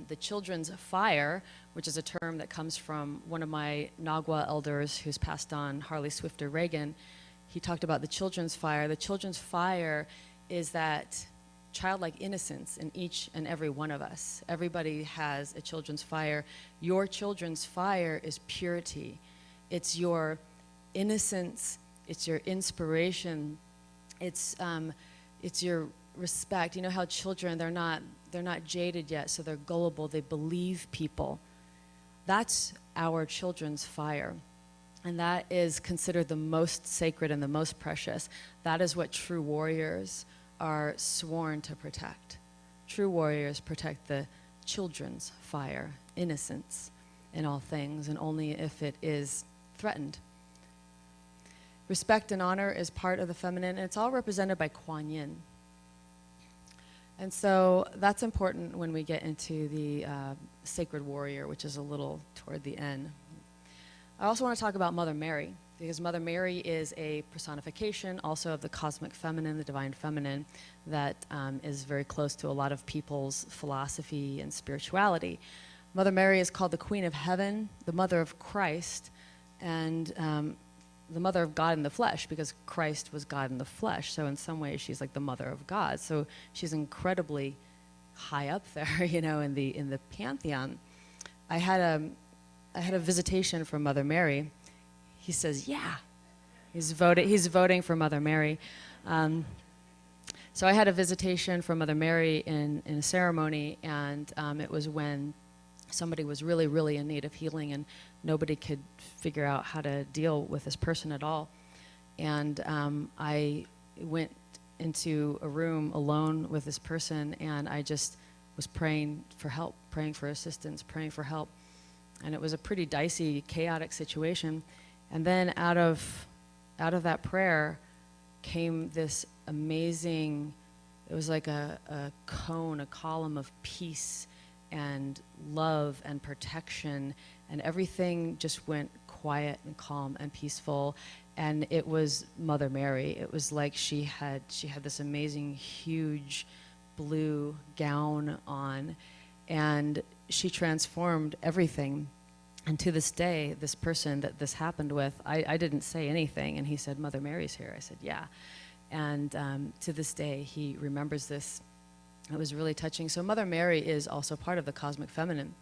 the children's fire, which is a term that comes from one of my Nagua elders who's passed on, Harley Swifter Reagan. He talked about the children's fire. The children's fire is that childlike innocence in each and every one of us. Everybody has a children's fire. Your children's fire is purity. It's your innocence. It's your inspiration. It's your respect. You know how children, they're not jaded yet, so they're gullible. They believe people. That's our children's fire. And that is considered the most sacred and the most precious. That is what true warriors are sworn to protect. True warriors protect the children's fire, innocence in all things, and only if it is threatened. Respect and honor is part of the feminine, and it's all represented by QUAN yin. And so that's important when we get into the sacred warrior, which is a little toward the end. I also want to talk about Mother Mary, because Mother Mary is a personification also of the cosmic feminine, the divine feminine, that is very close to a lot of people's philosophy and spirituality. Mother Mary is called the Queen of Heaven, the Mother of Christ, and the Mother of God in the flesh, because Christ was God in the flesh. So in some ways, she's like the Mother of God. So she's incredibly high up there, you know, in the pantheon. I had a visitation from Mother Mary. He says, yeah, he's voting for Mother Mary. So I had a visitation from Mother Mary in a ceremony, and it was when somebody was really, really in need of healing, and nobody could figure out how to deal with this person at all. And I went into a room alone with this person, and I just was praying for help, praying for assistance, praying for help. And it was a pretty dicey, chaotic situation. And then out of that prayer came this amazing, it was like a cone, a column of peace and love and protection, and everything just went quiet and calm and peaceful. And it was Mother Mary. It was like she had this amazing, huge blue gown on, and she transformed everything. And to this day, this person that this happened with, I didn't say anything, and he said, Mother Mary's here. I said, yeah. And to this day, he remembers this. It was really touching. So Mother Mary is also part of the cosmic feminine.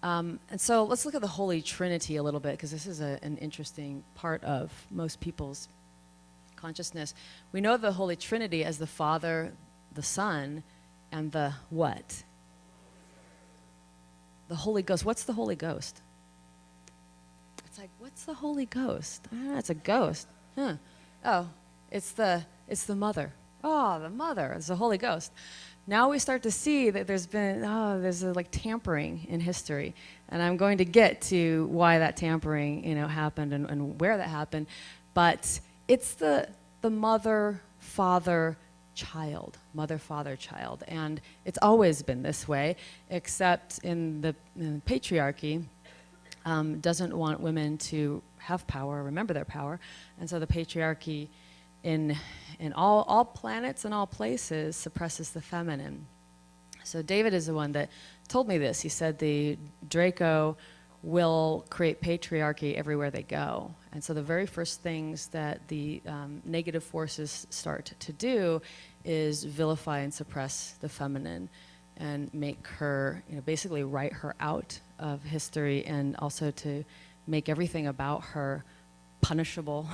And so let's look at the Holy Trinity a little bit, because this is an interesting part of most people's consciousness. We know the Holy Trinity as the Father, the Son, and the what? The Holy Ghost. What's the Holy Ghost? It's like, what's the Holy Ghost? It's a ghost. Huh. Oh, it's the mother. Oh, the mother. It's the Holy Ghost. Now we start to see that there's like tampering in history, and I'm going to get to why that tampering, you know, happened and where that happened. But it's the mother, father, child, mother, father, child, and it's always been this way, except in the patriarchy doesn't want women to have power, remember their power, and so the patriarchy in all planets and all places suppresses the feminine. So David is the one that told me this. He said the Draco will create patriarchy everywhere they go. And so the very first things that the negative forces start to do is vilify and suppress the feminine and make her, you know, basically write her out of history, and also to make everything about her punishable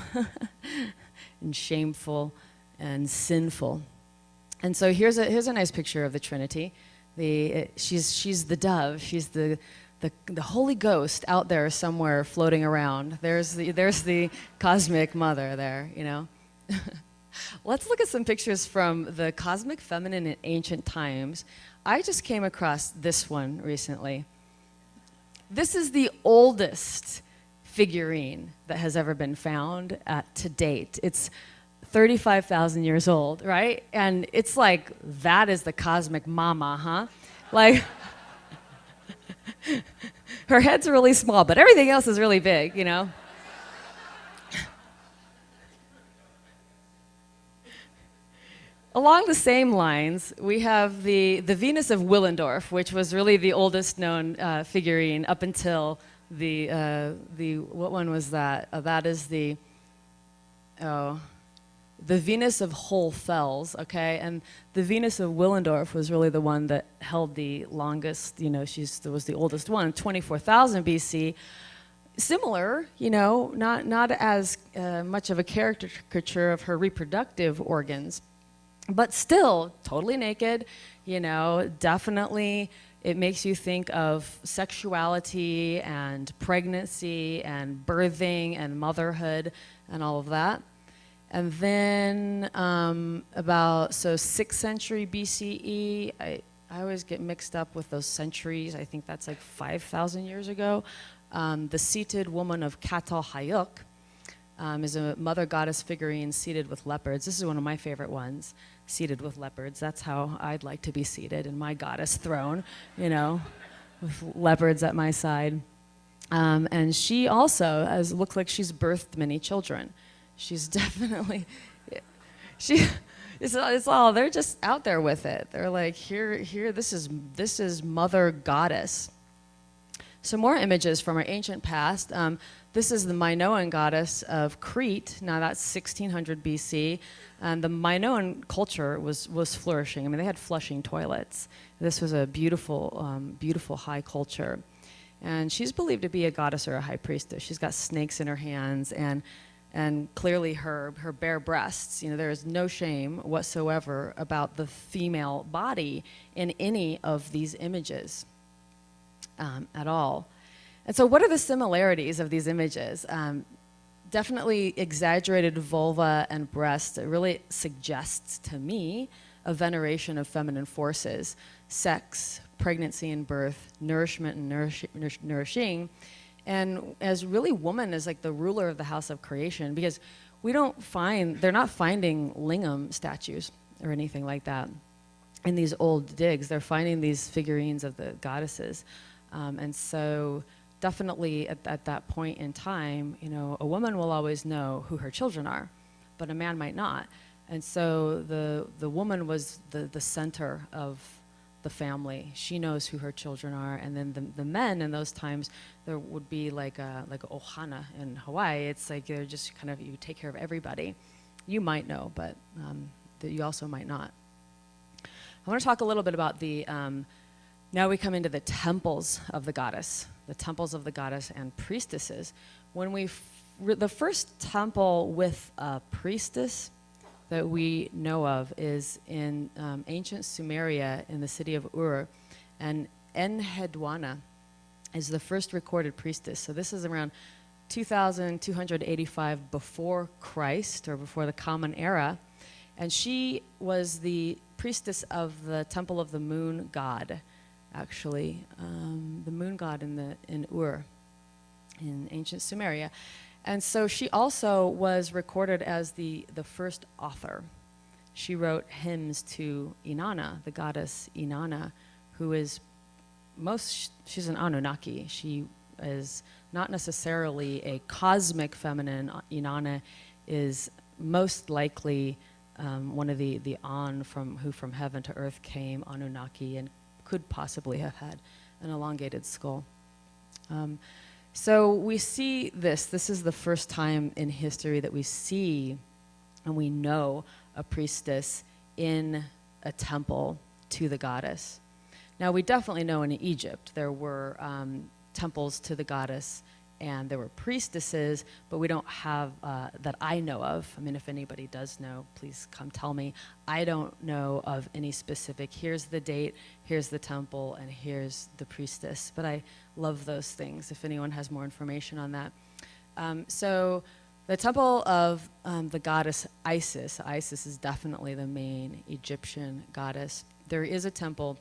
and shameful and sinful. And so here's a nice picture of the Trinity. She's the dove. She's the Holy Ghost out there somewhere floating around. There's the cosmic mother there, you know. Let's look at some pictures from the cosmic feminine in ancient times. I just came across this one recently. This is the oldest figurine that has ever been found to date. It's 35,000 years old, right? And it's like, that is the cosmic mama, huh? Like, her head's really small, but everything else is really big, you know? along the same lines, we have the Venus of Willendorf, which was really the oldest known figurine up until the what one was that? That is the Venus of Hohlfels, okay? And the Venus of Willendorf was really the one that held the longest, you know, was the oldest one, 24,000 BC. Similar, you know, not as much of a caricature of her reproductive organs, but still totally naked, you know, definitely it makes you think of sexuality and pregnancy and birthing and motherhood and all of that. And then about 6th century BCE, I always get mixed up with those centuries. I think that's like 5,000 years ago. The seated woman of Çatalhöyük is a mother goddess figurine seated with leopards. This is one of my favorite ones, seated with leopards. That's how I'd like to be seated in my goddess throne, you know, with leopards at my side. And she also looks like she's birthed many children. She's definitely, it's all, they're just out there with it. They're like, here, this is mother goddess. Some more images from our ancient past. This is the Minoan goddess of Crete. Now that's 1600 BC. And the Minoan culture was flourishing. I mean, they had flushing toilets. This was a beautiful, beautiful high culture. And she's believed to be a goddess or a high priestess. She's got snakes in her hands and clearly her bare breasts. You know, there is no shame whatsoever about the female body in any of these images. At all. And so what are the similarities of these images? Definitely exaggerated vulva and breast. It really suggests to me a veneration of feminine forces, sex, pregnancy and birth, nourishment and nourishing. And as really woman is like the ruler of the house of creation, because they're not finding lingam statues or anything like that in these old digs. They're finding these figurines of the goddesses. And so definitely at that point in time, you know, a woman will always know who her children are, but a man might not. And so the woman was the center of the family. She knows who her children are. And then the men in those times, there would be like a ohana in Hawaii. It's like they're just kind of, you take care of everybody. You might know, but you also might not. I want to talk a little bit about now we come into the temples of the goddess and priestesses. When the first temple with a priestess that we know of is in ancient Sumeria in the city of Ur, and Enheduanna is the first recorded priestess. So this is around 2285 before Christ, or before the Common Era, and she was the priestess of the temple of the moon god. Actually, the moon god in Ur, in ancient Sumeria. And so she also was recorded as the first author. She wrote hymns to Inanna, the goddess Inanna, who is she's an Anunnaki. She is not necessarily a cosmic feminine. Inanna is most likely one of the An who from heaven to earth came, Anunnaki, and could possibly have had an elongated skull. So we see this is the first time in history that we see and we know a priestess in a temple to the goddess. Now we definitely know in Egypt there were temples to the goddess and there were priestesses, but we don't have, that I know of. I mean, if anybody does know, please come tell me. I don't know of any specific, here's the date, here's the temple, and here's the priestess. But I love those things, if anyone has more information on that. So the temple of the goddess Isis. Isis is definitely the main Egyptian goddess. There is a temple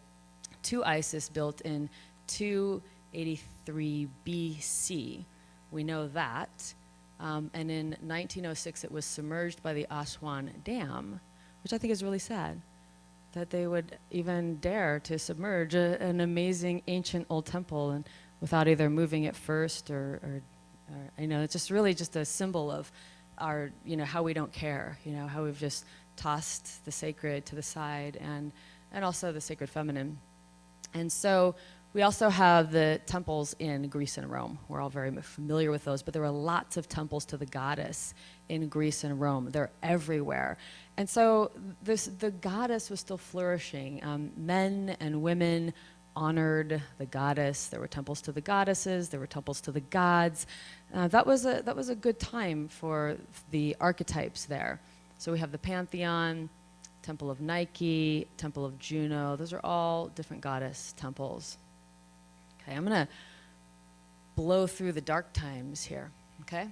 to Isis built in 283 BC. We know that. And in 1906, it was submerged by the Aswan Dam, which I think is really sad, that they would even dare to submerge an amazing ancient old temple and without either moving it first or you know, it's just really just a symbol of our, you know, how we don't care, you know, how we've just tossed the sacred to the side, and also the sacred feminine. And so we also have the temples in Greece and Rome. We're all very familiar with those, but there were lots of temples to the goddess in Greece and Rome. They're everywhere. And so the goddess was still flourishing. Men and women honored the goddess. There were temples to the goddesses. There were temples to the gods. That was a good time for the archetypes there. So we have the Pantheon, Temple of Nike, Temple of Juno. Those are all different goddess temples. Okay, I'm going to blow through the dark times here, okay?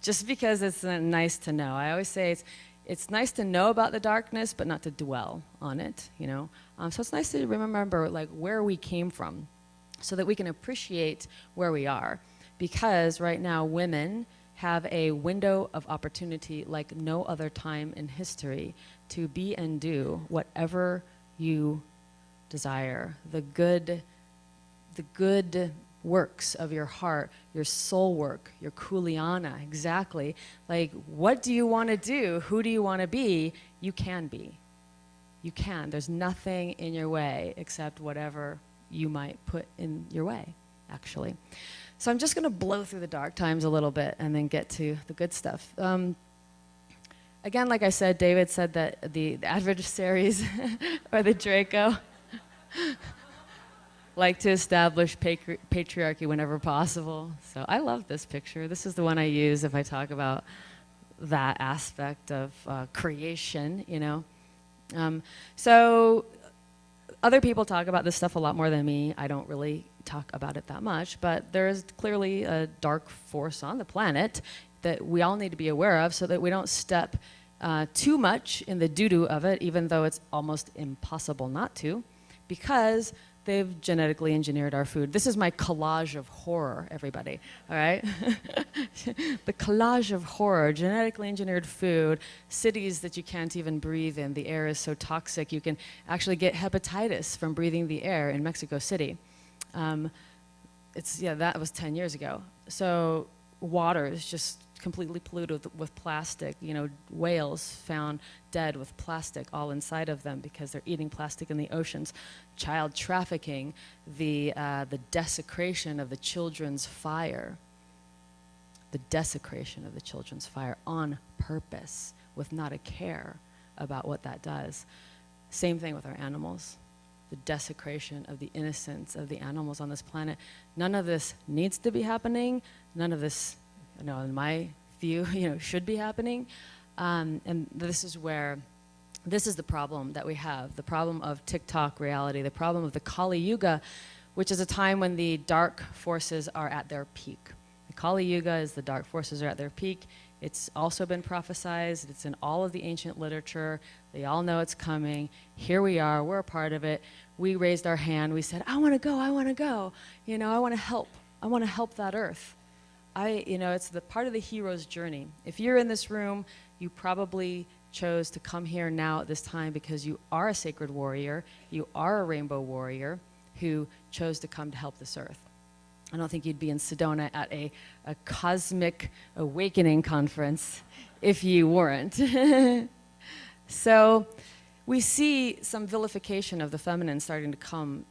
Just because it's nice to know. I always say it's nice to know about the darkness, but not to dwell on it, you know? So it's nice to remember, like, where we came from so that we can appreciate where we are. Because right now, women have a window of opportunity like no other time in history to be and do whatever you desire. The good works of your heart, your soul work, your kuleana, exactly. Like, what do you want to do? Who do you want to be? You can be. You can. There's nothing in your way except whatever you might put in your way, actually. So I'm just going to blow through the dark times a little bit and then get to the good stuff. Again, like I said, David said that the adversaries or the Draco like to establish patriarchy whenever possible. So I love this picture. This is the one I use if I talk about that aspect of creation, you know. So other people talk about this stuff a lot more than me. I don't really talk about it that much, but there is clearly a dark force on the planet that we all need to be aware of so that we don't step too much in the doo-doo of it, even though it's almost impossible not to, because they've genetically engineered our food. This is my collage of horror, everybody, all right? The collage of horror, genetically engineered food, cities that you can't even breathe in. The air is so toxic, you can actually get hepatitis from breathing the air in Mexico City. That was 10 years ago. So water is just completely polluted with plastic. You know, whales found dead with plastic all inside of them because they're eating plastic in the oceans. Child trafficking, the desecration of the children's fire. The desecration of the children's fire on purpose with not a care about what that does. Same thing with our animals. The desecration of the innocence of the animals on this planet. None of this needs to be happening. None of this, you know, in my view, you know, should be happening. And this is the problem that we have, the problem of TikTok reality, the problem of the Kali Yuga, which is a time when the dark forces are at their peak. The Kali Yuga is the dark forces are at their peak. It's also been prophesized. It's in all of the ancient literature. They all know it's coming. Here we are. We're a part of it. We raised our hand. We said, I want to go. I want to go. You know, I want to help. I want to help that earth. It's the part of the hero's journey. If you're in this room, you probably chose to come here now at this time because you are a sacred warrior. You are a rainbow warrior who chose to come to help this earth. I don't think you'd be in Sedona at a cosmic awakening conference if you weren't. So we see some vilification of the feminine starting to come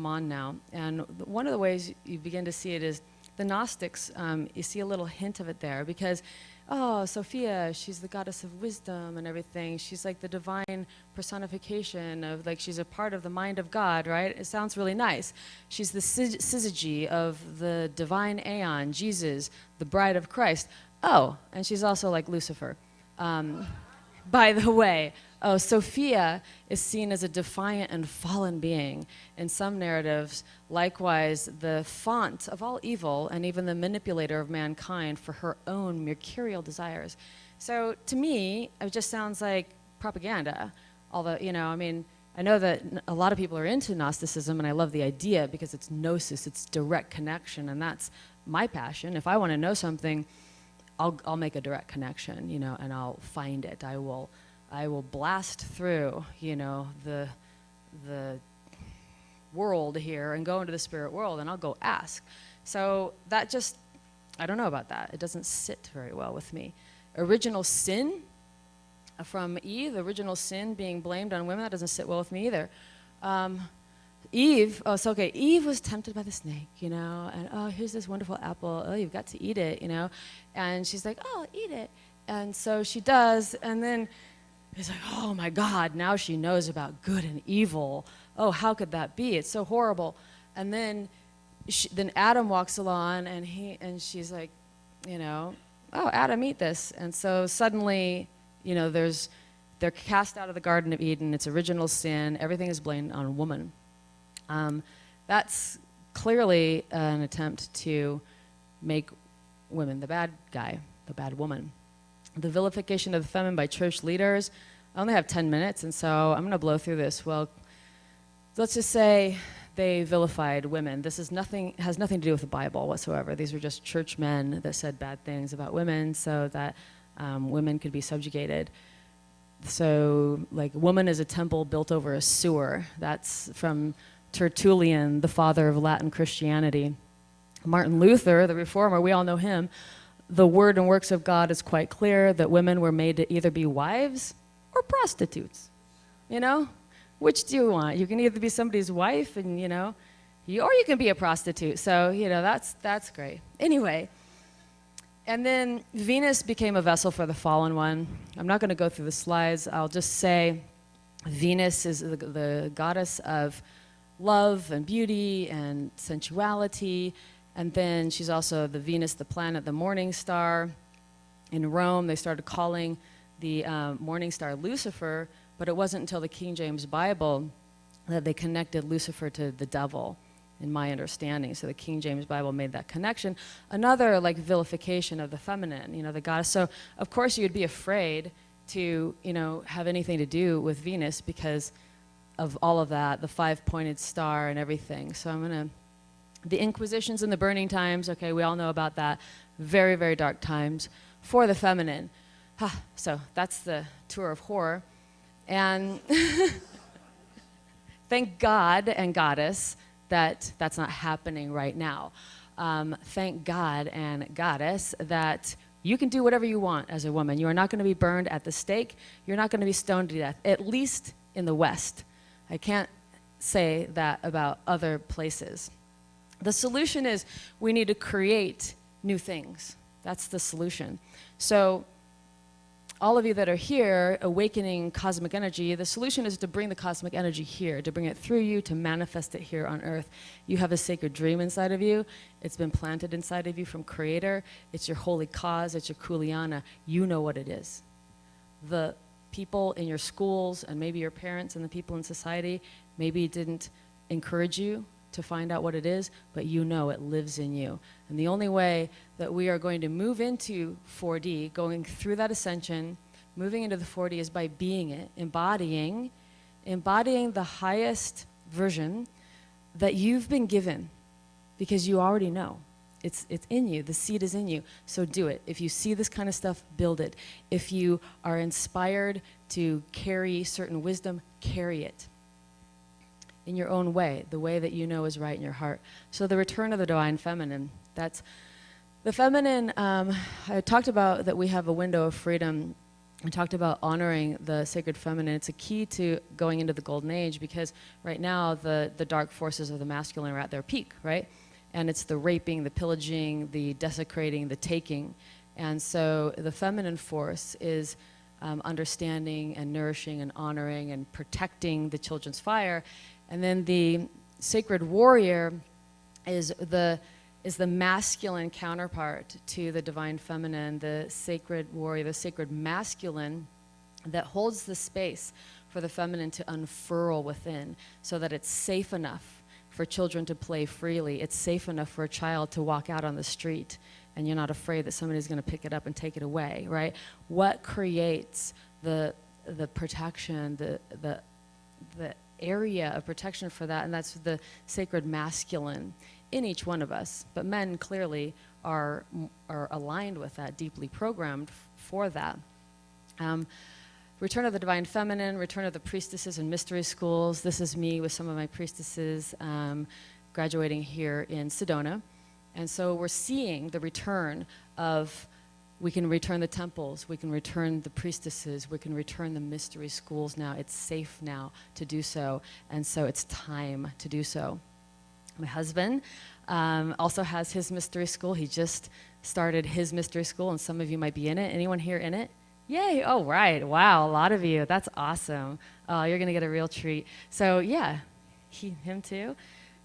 on now. And one of the ways you begin to see it is the Gnostics, you see a little hint of it there because, oh, SOPHIA, she's the goddess of wisdom and everything. She's like the divine personification of, like, she's a part of the mind of God, right? It sounds really nice. She's the syzygy of the divine aeon, Jesus, the bride of Christ. Oh, and she's also like Lucifer. By the way, SOPHIA is seen as a defiant and fallen being. In some narratives, likewise, the font of all evil and even the manipulator of mankind for her own mercurial desires. So to me, it just sounds like propaganda. Although, you know, I mean, I know that a lot of people are into Gnosticism, and I love the idea because it's gnosis, it's direct connection, and that's my passion. If I want to know something, I'll make a direct connection, you know, and I'll find it. I will blast through, you know, the world here and go into the spirit world, and I'll go ask. So that just, I don't know about that. It doesn't sit very well with me. Original sin, from Eve, the original sin being blamed on women. That doesn't sit well with me either. Eve, Eve was tempted by the snake, you know, and oh, here's this wonderful apple. Oh, you've got to eat it, you know. And she's like, oh, eat it. And so she does, and then it's like, oh my God, now she knows about good and evil. Oh, how could that be? It's so horrible. And then then Adam walks along, and she's like, you know, oh, Adam, eat this. And so suddenly, you know, they're cast out of the Garden of Eden. It's original sin. Everything is blamed on a woman. That's clearly an attempt to make women the bad guy, the bad woman. The vilification of the feminine by church leaders. I only have 10 minutes, and so I'm going to blow through this. Well, let's just say they vilified women. This has nothing to do with the Bible whatsoever. These were just church men that said bad things about women so that women could be subjugated. So, like, woman is a temple built over a sewer. That's from Tertullian, the father of Latin Christianity. Martin Luther, the reformer, we all know him. The word and works of God is quite clear that women were made to either be wives or prostitutes. You know? Which do you want? You can either be somebody's wife and, you know, or you can be a prostitute. So, you know, that's great. Anyway, and then Venus became a vessel for the fallen one. I'm not going to go through the slides. I'll just say Venus is the goddess of love and beauty and sensuality. And then she's also the Venus, the planet, the morning star. In Rome, they started calling the morning star Lucifer, but it wasn't until the King James Bible that they connected Lucifer to the devil, in my understanding. So the King James Bible made that connection. Another, like, vilification of the feminine, you know, the goddess. So, of course, you would be afraid to, you know, have anything to do with Venus because of all of that, the five-pointed star and everything. So I'm going to... The Inquisitions and the burning times, okay, we all know about that. Very, very dark times for the feminine. So that's the tour of horror. And thank God and Goddess that that's not happening right now. Thank God and Goddess that you can do whatever you want as a woman. You are not going to be burned at the stake. You're not going to be stoned to death, at least in the West. I can't say that about other places. The solution is we need to create new things. That's the solution. So all of you that are here, awakening cosmic energy, the solution is to bring the cosmic energy here, to bring it through you, to manifest it here on Earth. You have a sacred dream inside of you. It's been planted inside of you from Creator. It's your holy cause. It's your Kuleana. You know what it is. The people in your schools and maybe your parents and the people in society maybe didn't encourage you to find out what it is, but you know it lives in you. And the only way that we are going to move into 4D, going through that ascension, moving into the 4D, is by being it, embodying the highest version that you've been given, because you already know. It's in you. The seed is in you. So do it. If you see this kind of stuff, build it. If you are inspired to carry certain wisdom, carry it in your own way, the way that you know is right in your heart. So the return of the divine feminine, that's the feminine. I talked about that we have a window of freedom. I talked about honoring the sacred feminine. It's a key to going into the golden age, because right now the dark forces of the masculine are at their peak, right? And it's the raping, the pillaging, the desecrating, the taking. And so the feminine force is understanding and nourishing and honoring and protecting the children's fire. And then the sacred warrior is the masculine counterpart to the divine feminine, the sacred warrior, the sacred masculine that holds the space for the feminine to unfurl within, so that it's safe enough for children to play freely. It's safe enough for a child to walk out on the street and you're not afraid that somebody's going to pick it up and take it away, right? What creates the protection, the area of protection for that? And that's the sacred masculine in each one of us. But men clearly are aligned with that, deeply programmed for that. Return of the divine feminine, return of the priestesses and mystery schools. This is me with some of my priestesses graduating here in Sedona. And so we're seeing the return of We can return the temples, we can return the priestesses, we can return the mystery schools now. It's safe now to do so, and so it's time to do so. My husband also has his mystery school. He just started his mystery school, and some of you might be in it. Anyone here in it? Yay, oh right, wow, a lot of you, that's awesome. You're gonna get a real treat. So yeah, him too.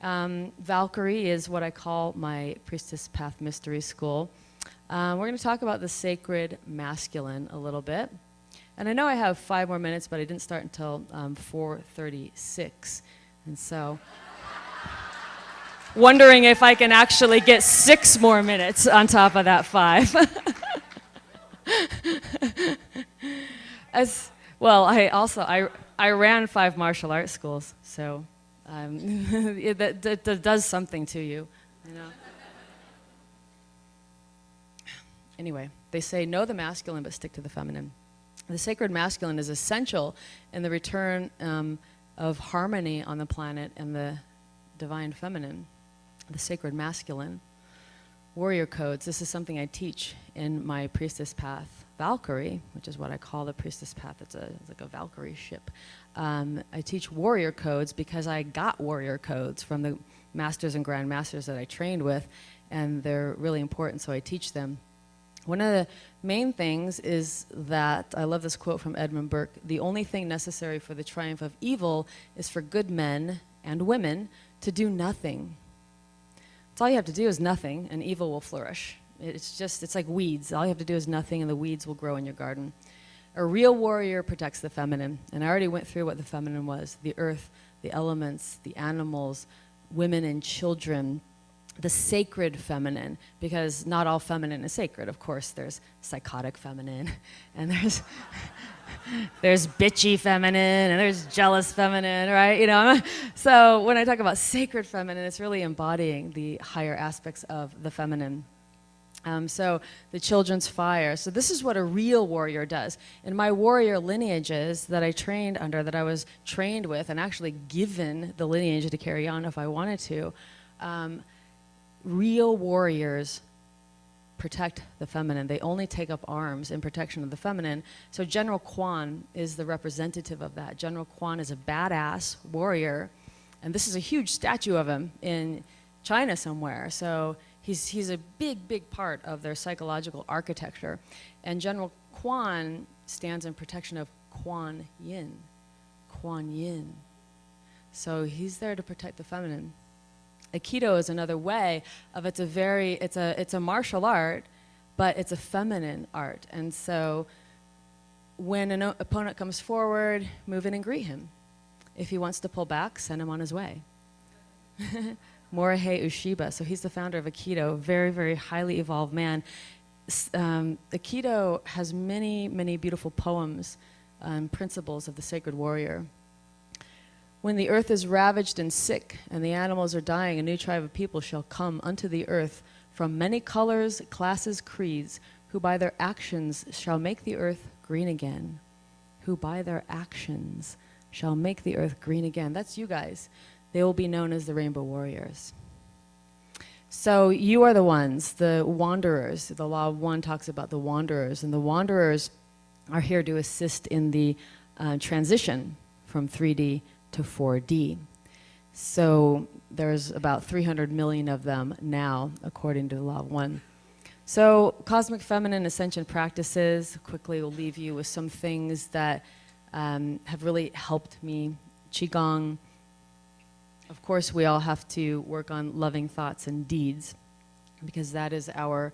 Valkyrie is what I call my Priestess Path Mystery School. We're going to talk about the sacred masculine a little bit. And I know I have 5 more minutes, but I didn't start until 4:36. And so, wondering if I can actually get 6 more minutes on top of that 5. As well, I ran 5 martial arts schools, so that does something to you, you know. Anyway, they say know the masculine but stick to the feminine. The sacred masculine is essential in the return of harmony on the planet and the divine feminine. The sacred masculine. Warrior codes, this is something I teach in my Priestess Path Valkyrie, which is what I call the Priestess Path. It's like a Valkyrie ship. I teach warrior codes because I got warrior codes from the masters and grand masters that I trained with, and they're really important, so I teach them. One of the main things is that, I love this quote from Edmund Burke, the only thing necessary for the triumph of evil is for good men and women to do nothing. That's all you have to do is nothing, and evil will flourish. It's like weeds. All you have to do is nothing, and the weeds will grow in your garden. A real warrior protects the feminine, and I already went through what the feminine was: the earth, the elements, the animals, women and children, the sacred feminine, because not all feminine is sacred. Of course, there's psychotic feminine, and there's bitchy feminine, and there's jealous feminine, right? You know. So when I talk about sacred feminine, it's really embodying the higher aspects of the feminine. So the children's fire. So this is what a real warrior does. In my warrior lineages that I trained under, that I was trained with, and actually given the lineage to carry on if I wanted to, real warriors protect the feminine. They only take up arms in protection of the feminine. So General QUAN is the representative of that. General QUAN is a badass warrior, and this is a huge statue of him in China somewhere. So he's a big part of their psychological architecture. And General QUAN stands in protection of Kuan Yin. Kuan Yin. So he's there to protect the feminine. Aikido is another way of it's a martial art, but it's a feminine art. And so when an opponent comes forward, move in and greet him. If he wants to pull back, send him on his way. Morihei Ueshiba, so he's the founder of Aikido, very highly evolved man. Aikido has many beautiful poems and principles of the sacred warrior. When the earth is ravaged and sick, and the animals are dying, a new tribe of people shall come unto the earth from many colors, classes, creeds, who by their actions shall make the earth green again. Who by their actions shall make the earth green again. That's you guys. They will be known as the Rainbow Warriors. So you are the ones, the wanderers. The Law of One talks about the wanderers, and the wanderers are here to assist in the transition from 3D to 4D. So there's about 300 million of them now, according to the Law of One. So cosmic feminine ascension practices, quickly will leave you with some things that have really helped me. Qigong. Of course, we all have to work on loving thoughts and deeds, because that is our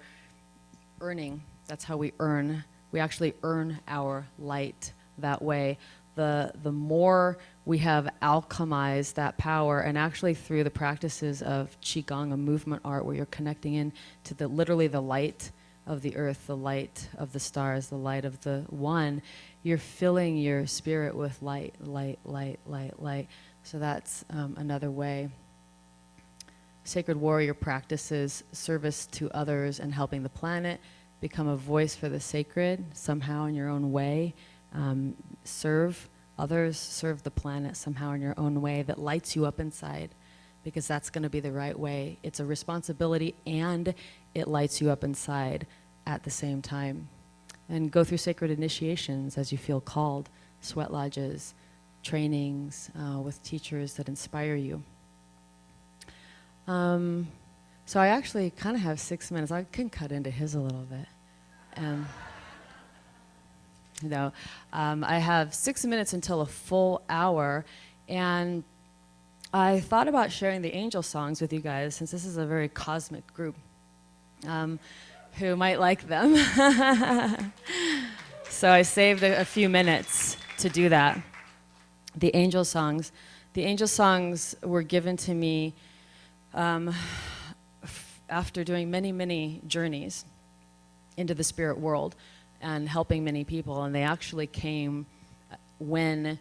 earning. That's how we earn. We actually earn our light that way. The more we have alchemized that power, and actually through the practices of Qigong, a movement art where you're connecting in to literally the light of the earth, the light of the stars, the light of the one, you're filling your spirit with light. So that's another way. Sacred warrior practices service to others and helping the planet, become a voice for the sacred somehow in your own way. Serve others, serve the planet somehow in your own way that lights you up inside, because that's going to be the right way. It's a responsibility, and it lights you up inside. at the same time. And go through sacred initiations as you feel called, sweat lodges, trainings with teachers that inspire you. So I actually kind of have 6 minutes. I can cut into his a little bit. I have 6 minutes until a full hour, and I thought about sharing the angel songs with you guys, since this is a very cosmic group who might like them. So I saved a few minutes to do that. The angel songs. The angel songs were given to me after doing many, many journeys into the spirit world and helping many people. And they actually came when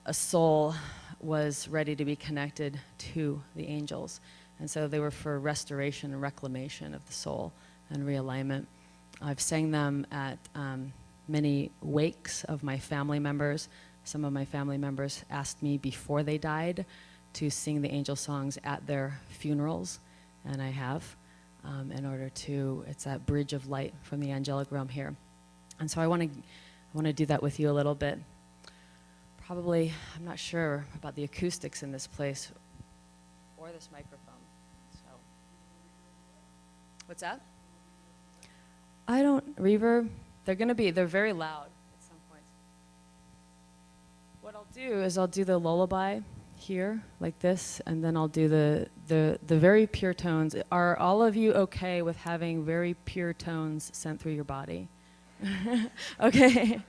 a soul was ready to be connected to the angels. And so they were for restoration and reclamation of the soul and realignment. I've sang them at many wakes of my family members. Some of my family members asked me before they died to sing the angel songs at their funerals, and I have, in order to, it's that bridge of light from the angelic realm here. And so I want to do that with you a little bit. Probably, I'm not sure about the acoustics in this place or this microphone. So, what's that? I don't reverb. They're very loud at some points. What I'll do is I'll do the lullaby here, like this, and then I'll do the very pure tones. Are all of you okay with having very pure tones sent through your body? Okay.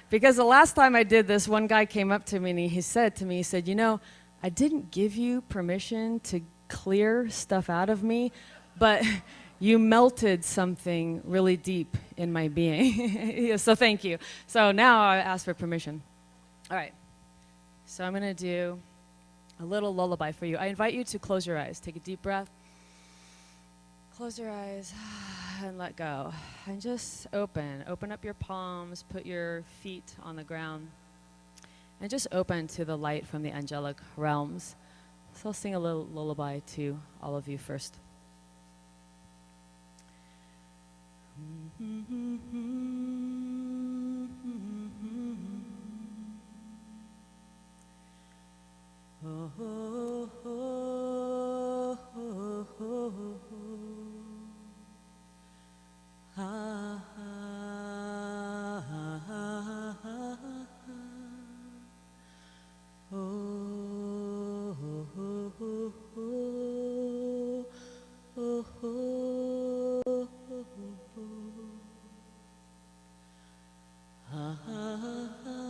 Because the last time I did this, one guy came up to me and he said to me, you know, I didn't give you permission to clear stuff out of me, but you melted something really deep in my being. So thank you. So now I ask for permission. All right. So I'm going to do a little lullaby for you. I invite you to close your eyes. Take a deep breath. Close your eyes and let go. And just open. Open up your palms. Put your feet on the ground. And just open to the light from the angelic realms. So I'll sing a little lullaby to all of you first. Oh, oh, oh, oh, oh, oh. Ah, ah, ah, ah, ah. Oh, oh, oh, oh, oh, oh, oh, oh. Ah, ah, ah, ah.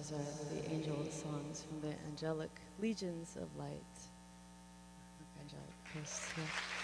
those are the angel songs from the angelic legions of light. Angelic hosts, yeah.